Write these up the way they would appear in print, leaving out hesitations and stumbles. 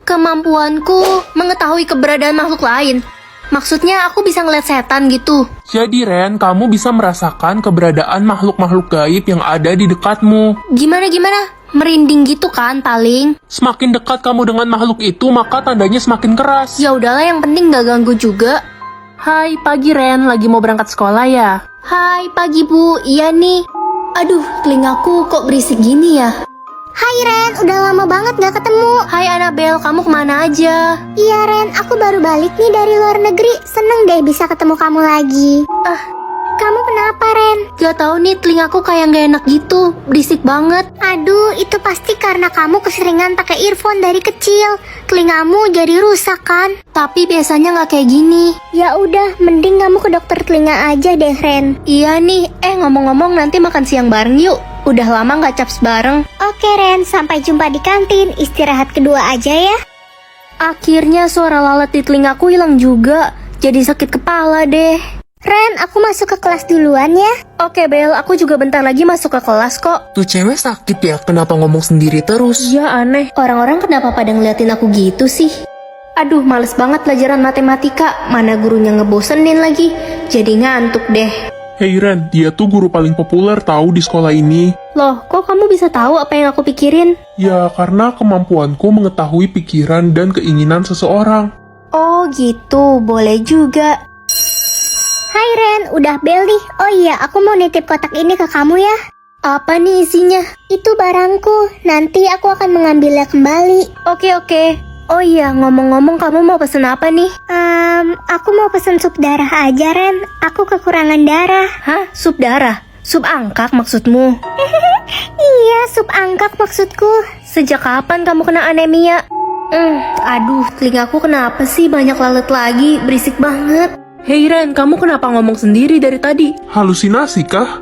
Kemampuanku mengetahui keberadaan makhluk lain. Maksudnya aku bisa ngeliat setan gitu. Jadi Ren, kamu bisa merasakan keberadaan makhluk-makhluk gaib yang ada di dekatmu. Gimana? Merinding gitu kan paling. Semakin dekat kamu dengan makhluk itu, maka tandanya semakin keras. Ya udahlah, yang penting gak ganggu juga. Hai, pagi Ren, lagi mau berangkat sekolah ya? Hai, pagi Bu, iya nih. Aduh, telingaku kok berisik gini ya? Hai Ren, udah lama banget gak ketemu. Hai Annabelle, kamu kemana aja? Iya Ren, aku baru balik nih dari luar negeri. Seneng deh bisa ketemu kamu lagi. Kamu kenapa Ren? Gak tau nih, telingaku kayak gak enak gitu. Berisik banget. Aduh, itu pasti karena kamu keseringan pakai earphone dari kecil. Telingamu jadi rusak kan? Tapi biasanya gak kayak gini. Ya udah, mending kamu ke dokter telinga aja deh Ren. Iya nih, ngomong-ngomong nanti makan siang bareng yuk. Udah lama gak caps bareng. Oke Ren, sampai jumpa di kantin. Istirahat kedua aja ya. Akhirnya suara lalat di telingaku hilang juga. Jadi sakit kepala deh. Ren, aku masuk ke kelas duluan ya. Oke Bel, aku juga bentar lagi masuk ke kelas kok. Tuh cewek sakit ya, kenapa ngomong sendiri terus? Iya aneh, orang-orang kenapa pada ngeliatin aku gitu sih? Aduh, males banget pelajaran matematika. Mana gurunya ngebosenin lagi. Jadi ngantuk deh. Hey Ren, dia tuh guru paling populer tahu di sekolah ini. Loh, kok kamu bisa tahu apa yang aku pikirin? Ya, karena kemampuanku mengetahui pikiran dan keinginan seseorang. Oh gitu, boleh juga. Hai Ren, udah bel nih. Oh iya, aku mau nitip kotak ini ke kamu ya. Apa nih isinya? Itu barangku, nanti aku akan mengambilnya kembali. Oke. Oh iya, ngomong-ngomong kamu mau pesen apa nih? Aku mau pesen sup darah aja Ren. Aku kekurangan darah. Hah? Sup darah? Sup angkak maksudmu? Iya, sup angkak maksudku. Sejak kapan kamu kena anemia? Aduh, telingaku kenapa sih banyak lalat lagi? Berisik banget. Hei Ren, kamu kenapa ngomong sendiri dari tadi? Halusinasi kah?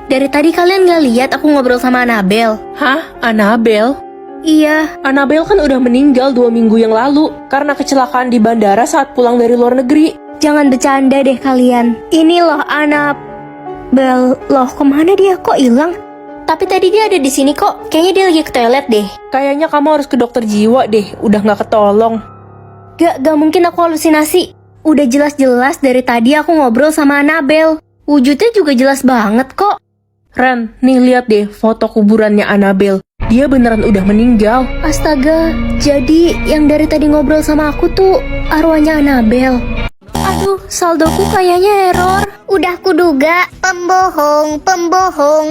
Dari tadi kalian gak lihat aku ngobrol sama Annabelle? Hah? Annabelle? Iya. Annabelle kan udah meninggal 2 minggu yang lalu karena kecelakaan di bandara saat pulang dari luar negeri. Jangan bercanda deh kalian. Ini loh Annabelle. Loh, kemana dia? Kok hilang? Tapi tadi dia ada di sini kok. Kayaknya dia lagi ke toilet deh. Kayaknya kamu harus ke dokter jiwa deh, udah gak ketolong. Gak mungkin aku halusinasi. Udah jelas-jelas dari tadi aku ngobrol sama Annabelle. Wujudnya juga jelas banget kok. Ren, nih lihat deh foto kuburannya Annabelle. Dia beneran udah meninggal. Astaga, jadi yang dari tadi ngobrol sama aku tuh arwahnya Annabelle. Aduh, saldoku kayaknya error. Udah kuduga, pembohong,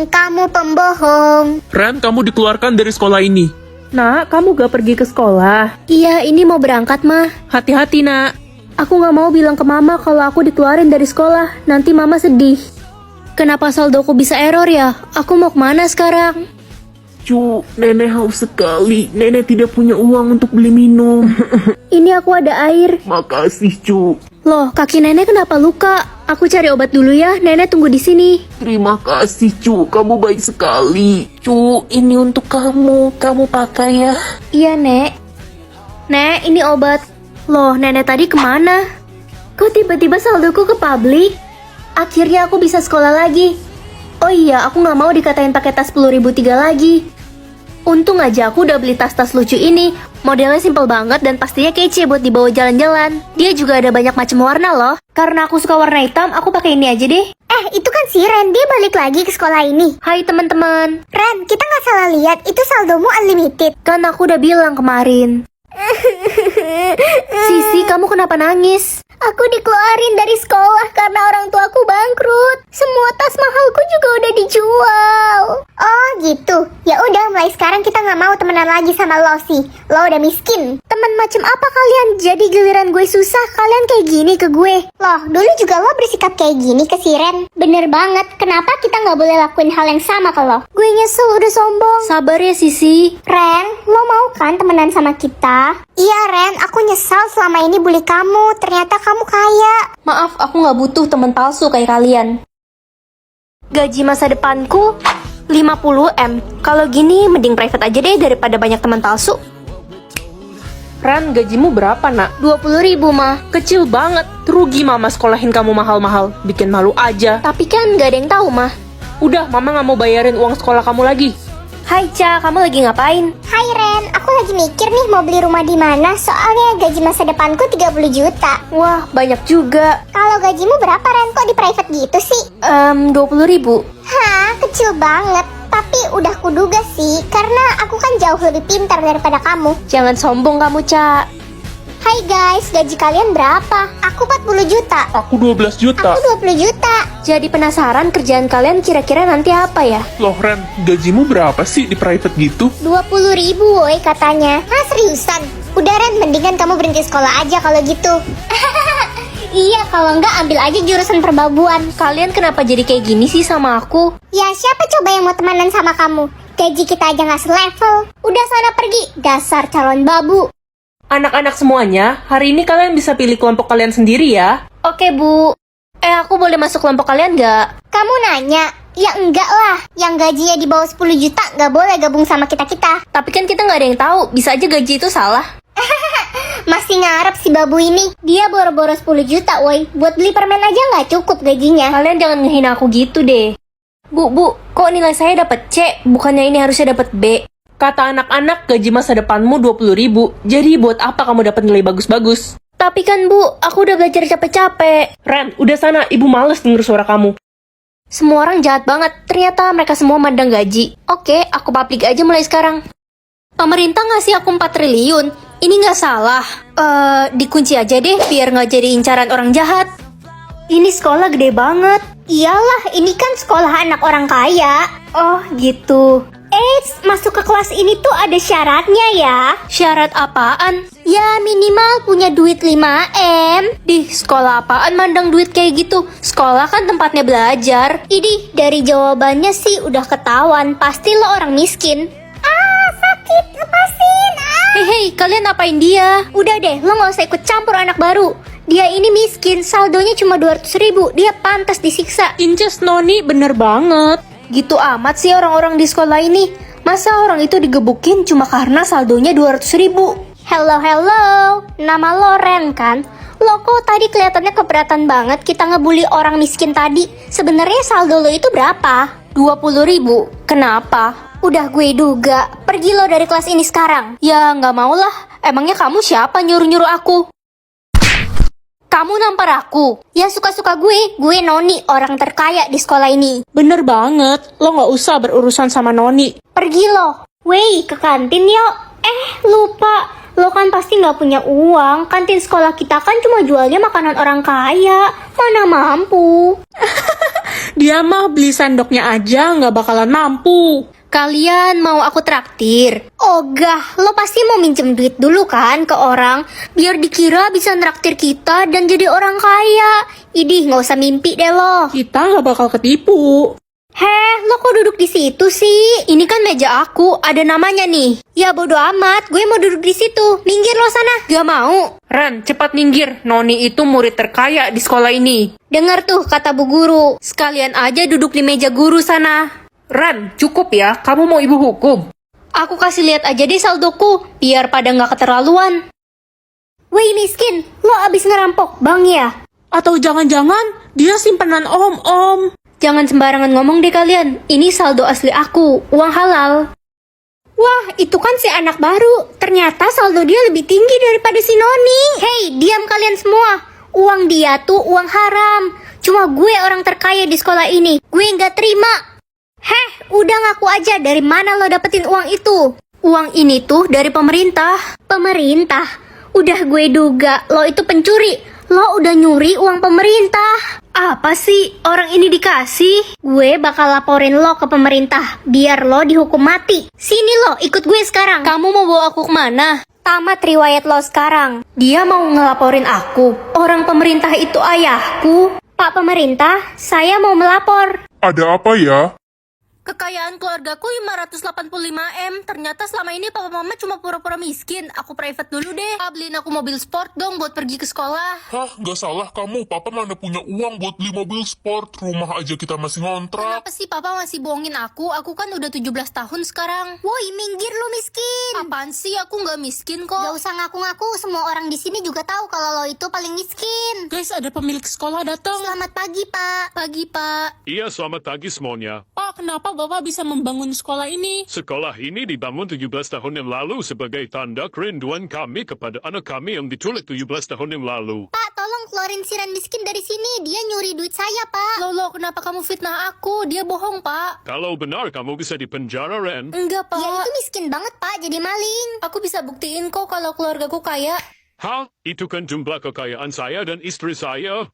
kamu pembohong. Ren, kamu dikeluarkan dari sekolah ini. Nak, kamu gak pergi ke sekolah? Iya, ini mau berangkat mah. Hati-hati nak. Aku gak mau bilang ke mama kalau aku dikeluarin dari sekolah. Nanti mama sedih. Kenapa saldoku bisa error ya? Aku mau kemana sekarang? Cu, nenek haus sekali. Nenek tidak punya uang untuk beli minum. Ini aku ada air. Makasih, Cu. Loh, kaki nenek kenapa luka? Aku cari obat dulu ya. Nenek tunggu di sini. Terima kasih, Cu. Kamu baik sekali. Cu, ini untuk kamu. Kamu pakai ya. Iya, Nek. Nek, ini obat. Loh, nenek tadi kemana? Kok tiba-tiba saldoku ke publik? Akhirnya aku bisa sekolah lagi. Oh iya, aku gak mau dikatain pakai tas 10.003 lagi. Untung aja aku udah beli tas-tas lucu ini. Modelnya simple banget dan pastinya kece buat dibawa jalan-jalan. Dia juga ada banyak macam warna loh. Karena aku suka warna hitam, aku pakai ini aja deh. Itu kan si Ren, dia balik lagi ke sekolah ini. Hai teman-teman. Ren, kita nggak salah lihat, itu saldomu unlimited. Kan aku udah bilang kemarin. Sisi, kamu kenapa nangis? Aku dikeluarin dari sekolah karena orang tuaku bangkrut. Semua tas mahalku juga udah dijual. Oh gitu. Ya udah, mulai sekarang kita nggak mau temenan lagi sama lo sih. Lo udah miskin. Temen macam apa kalian? Jadi giliran gue susah, kalian kayak gini ke gue. Loh, dulu juga lo bersikap kayak gini ke si Ren. Bener banget. Kenapa kita nggak boleh lakuin hal yang sama ke lo? Gue nyesel udah sombong. Sabar ya Sisi. Ren, lo mau kan temenan sama kita? Iya Ren, aku nyesal selama ini bully kamu. Ternyata kamu kaya. Maaf, aku gak butuh teman palsu kayak kalian. Gaji masa depanku 50M. Kalau gini mending private aja deh daripada banyak teman palsu. Ren, gajimu berapa nak? 20.000 mah. Kecil banget. Rugi mama sekolahin kamu mahal-mahal. Bikin malu aja. Tapi kan gak ada yang tahu mah. Udah, mama gak mau bayarin uang sekolah kamu lagi. Hai Ca, kamu lagi ngapain? Hai Ren, aku lagi mikir nih mau beli rumah di mana. Soalnya gaji masa depanku 30 juta. Wah, banyak juga. Kalau gajimu berapa Ren? Kok di private gitu sih? 20.000. Hah, kecil banget. Tapi udah kuduga sih, karena aku kan jauh lebih pintar daripada kamu. Jangan sombong kamu, Ca. Hai guys, gaji kalian berapa? Aku 40 juta. Aku 12 juta. Aku 20 juta. Jadi penasaran kerjaan kalian kira-kira nanti apa ya? Loh Ren, gajimu berapa sih di private gitu? 20.000 woi katanya. Hah, seriusan? Udah Ren, mendingan kamu berhenti sekolah aja kalau gitu. Iya, kalau enggak ambil aja jurusan perbabuan. Kalian kenapa jadi kayak gini sih sama aku? Ya siapa coba yang mau temenan sama kamu? Gaji kita aja nggak selevel. Udah sana pergi, dasar calon babu. Anak-anak semuanya, hari ini kalian bisa pilih kelompok kalian sendiri ya. Oke, Bu. Aku boleh masuk kelompok kalian nggak? Kamu nanya? Ya enggak lah. Yang gajinya di bawah 10 juta nggak boleh gabung sama kita-kita. Tapi kan kita nggak ada yang tahu. Bisa aja gaji itu salah. Masih ngarep si babu ini. Dia boro-boro 10 juta woi. Buat beli permen aja nggak cukup gajinya. Kalian jangan ngehina aku gitu deh. Bu, kok nilai saya dapat C? Bukannya ini harusnya dapat B? Kata anak-anak, gaji masa depanmu 20.000. Jadi buat apa kamu dapat nilai bagus-bagus? Tapi kan Bu, aku udah belajar capek-capek. Ren, udah sana, ibu males denger suara kamu. Semua orang jahat banget. Ternyata mereka semua mandang gaji. Oke, aku publik aja mulai sekarang. Pemerintah ngasih aku 4 triliun. Ini nggak salah. Dikunci aja deh biar nggak jadi incaran orang jahat. Ini sekolah gede banget. Iyalah, ini kan sekolah anak orang kaya. Oh, gitu. Masuk ke kelas ini tuh ada syaratnya ya. Syarat apaan? Ya minimal punya duit 5M. Di sekolah apaan mandang duit kayak gitu? Sekolah kan tempatnya belajar. Idih, dari jawabannya sih udah ketahuan. Pasti lo orang miskin. Ah, sakit, lepasin. Hei, kalian apain dia? Udah deh, lo gak usah ikut campur anak baru. Dia ini miskin, saldonya cuma 200.000. Dia pantas disiksa. Inces Noni bener banget. Gitu amat sih orang-orang di sekolah ini. Masa orang itu digebukin cuma karena saldonya 200.000? Hello, nama lo Ren kan? Lo kok tadi kelihatannya keberatan banget kita ngebully orang miskin tadi. Sebenarnya saldo lo itu berapa? 20.000. Kenapa? Udah gue duga. Pergi lo dari kelas ini sekarang. Ya nggak mau lah. Emangnya kamu siapa nyuruh-nyuruh aku? Kamu nampar aku? Ya suka-suka gue Noni, orang terkaya di sekolah ini. Bener banget, lo gak usah berurusan sama Noni. Pergi lo. Wey, ke kantin yuk. Lupa. Lo kan pasti gak punya uang. Kantin sekolah kita kan cuma jualnya makanan orang kaya. Mana mampu. Dia mah beli sendoknya aja gak bakalan mampu. Kalian mau aku traktir? Ogah, lo pasti mau minjem duit dulu kan ke orang, biar dikira bisa nraktir kita dan jadi orang kaya. Idih, nggak usah mimpi deh lo. Kita gak bakal ketipu. Lo kok duduk di situ sih? Ini kan meja aku, ada namanya nih. Ya bodo amat, gue mau duduk di situ. Minggir lo sana. Gak mau. Ren, cepat minggir. Noni itu murid terkaya di sekolah ini. Dengar tuh kata bu guru. Sekalian aja duduk di meja guru sana. Ren, cukup ya. Kamu mau ibu hukum? Aku kasih lihat aja deh saldoku, biar pada nggak keterlaluan. Woi miskin, lo abis ngerampok bang ya? Atau jangan-jangan dia simpanan om. Jangan sembarangan ngomong deh kalian. Ini saldo asli aku, uang halal. Wah, itu kan si anak baru. Ternyata saldo dia lebih tinggi daripada si Noni. Hei, diam kalian semua. Uang dia tuh uang haram. Cuma gue orang terkaya di sekolah ini. Gue nggak terima. Udah ngaku aja dari mana lo dapetin uang itu? Uang ini tuh dari pemerintah. Pemerintah? Udah gue duga lo itu pencuri. Lo udah nyuri uang pemerintah. Apa sih orang ini dikasih? Gue bakal laporin lo ke pemerintah biar lo dihukum mati. Sini lo, ikut gue sekarang. Kamu mau bawa aku kemana? Tamat riwayat lo sekarang. Dia mau ngelaporin aku. Orang pemerintah itu ayahku. Pak pemerintah, saya mau melapor. Ada apa ya? Kekayaan keluargaku 585M. Ternyata selama ini papa mama cuma pura-pura miskin. Aku private dulu deh. Beliin aku mobil sport dong buat pergi ke sekolah. Hah, gak salah kamu. Papa mana punya uang buat beli mobil sport. Rumah aja kita masih ngontrak. Kenapa sih papa masih bohongin aku? Aku kan udah 17 tahun sekarang. Woi, minggir lu miskin. Apaan sih? Aku nggak miskin kok. Gak usah ngaku-ngaku. Semua orang di sini juga tahu kalau lo itu paling miskin. Guys, ada pemilik sekolah datang. Selamat pagi, Pak. Pagi, Pak. Iya, selamat pagi semuanya. Pak, Pak, kenapa Bapak bisa membangun sekolah ini? Sekolah ini dibangun 17 tahun yang lalu sebagai tanda kerinduan kami kepada anak kami yang diculik 17 tahun yang lalu. Pak, tolong keluarin si Ren miskin dari sini. Dia nyuri duit saya, Pak. Lolo, kenapa kamu fitnah aku? Dia bohong, Pak. Kalau benar kamu bisa dipenjara, Ren. Enggak, Pak. Ya itu miskin banget, Pak, jadi maling. Aku bisa buktiin kok kalau keluargaku kaya. Hah? Itu kan jumlah kekayaan saya dan istri saya.